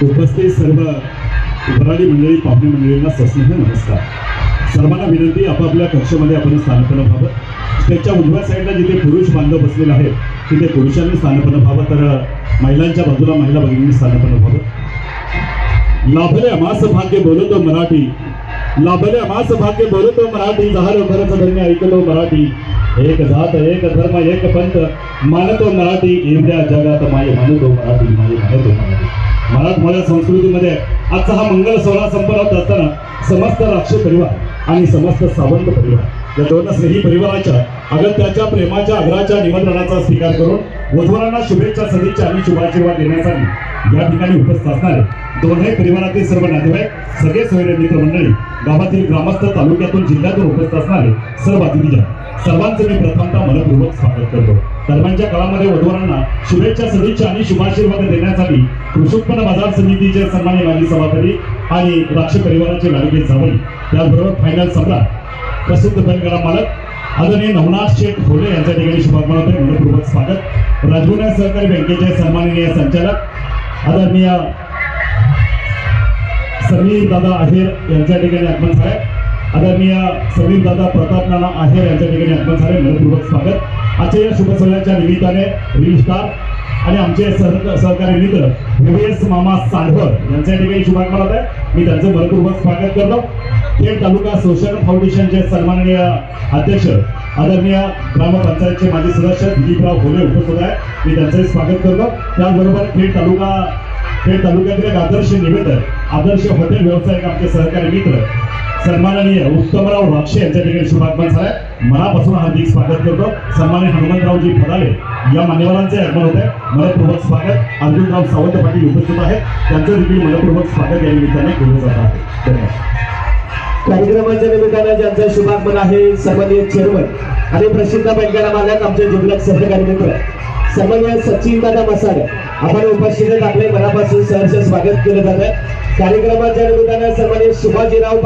उपस्थित सर्व उपराणी मंडळी, पाहुणे मंडळींना सस्नेह नमस्कार. सर्वांना विनंती, आपापल्या कक्षामध्ये आपण स्थानपन्न व्हावं. स्टेजच्या उजव्या साईडला जिथे पुरुष बांधव बसलेले आहेत तिथे पुरुषांनी स्थानपन्न व्हावं, तर महिलांच्या बाजूला महिला भगिनींनी स्थानपन्न व्हावं. लाभले अमास भाग्य बोलतो मराठी, लाभले अमास भाग्य बोलतो मराठी, झालं खरंच धन्य ऐकलो मराठी. एक जात एक धर्म एक पंथ मानतो मराठी, एवढ्या जगात माय मानतो मराठी, माय मानतो मराठी. मराठमोळ्या संस्कृतीमध्ये आजचा हा मंगल सोहळा संपन्न होत असताना समस्त राक्षी परिवार आणि समस्त सावंत परिवार या दोन स्नेही परिवाराच्या अगत्याच्या प्रेमाच्या आग्रहाच्या निमंत्रणाचा स्वीकार करून वधूवरांना शुभेच्छा, सदिच्छा आणि शुभाशीर्वाद देण्यासाठी या ठिकाणी उपस्थित असणारे दोन्ही परिवारातील सर्व नातेवाईक, सगळे सोयरे मित्रमंडळी, गावातील ग्रामस्थ, तालुक्यातून जिल्ह्यातून उपस्थित असणारे सर्व अतिथीजन, सर्वांचे मी प्रथमतः मनपूर्वक स्वागत करतो. दरम्यानच्या काळामध्ये वधूवरांना शुभेच्छा, सदिच्छा आणि शुभाशीर्वाद देण्यासाठी कृषी उत्पन्न बाजार समितीचे सन्माननीय माजी सभापती आणि राक्षी परिवाराचे लाडके जावई, त्याचबरोबर फायनल सम्राट प्रसिद्ध बैलगाडा मालक आदरणीय नवनाथ शेठ होले यांच्या ठिकाणी शुभागमन होते. मनपूर्वक स्वागत. राजगुणा सहकारी बँकेचे सन्माननीय संचालक आदरणीय समीर दादा आहेर यांच्या ठिकाणी आगमन झाले. आदरणीय समीर दादा प्रताप नाना आहेर यांच्या ठिकाणी आगमन झाले. मनपूर्वक स्वागत. आजच्या या शुभ सोहळ्याच्या निमित्ताने रील स्टार आणि आमचे सहकारी मित्र VVS मामा सांढवर यांच्या ठिकाणी शुभागमन होत आहे. मी त्यांचं मनपूर्वक स्वागत करतो. खेड तालुका सोशल फाउंडेशनचे सन्माननीय अध्यक्ष आदरणीय ग्रामपंचायतचे माजी सदस्य दिलीपराव होले उपस्थित आहे. मी त्यांचंही स्वागत करतो. त्याचबरोबर खेड तालुक्यातील एक आदर्श निवेदक, आदर्श हॉटेल व्यावसायिक आमचे सहकारी मित्र सन्माननीय उत्तमराव राक्षे यांच्या ठिकाणी शुभागमन झालंय. मनापासून हार्दिक स्वागत करतो. सन्माननीय हनुमंतरावजी फडाले या मान्यवरांचे आगमन होत आहे. मनपूर्वक स्वागत. अर्जुनराव सावंत पाटील उपस्थित आहेत, त्यांचं देखील मनपूर्वक स्वागत या निमित्ताने केलं जात आहे. धन्यवाद. कार्यक्रमाच्या निमित्ताने ज्यांचं शुभागमन आहे सन्माननीय चेअरमन आणि प्रसिद्ध बँकेला मालक आमचे जुगलक सहकारी मित्र सन्माननीय सचिन दादा मसाड, आपण उपस्थित आपले मनापासून सहर्ष स्वागत केलं जात आहे. कार्यक्रमाच्या निमित्ताने सन्माननीय सुभाजीराव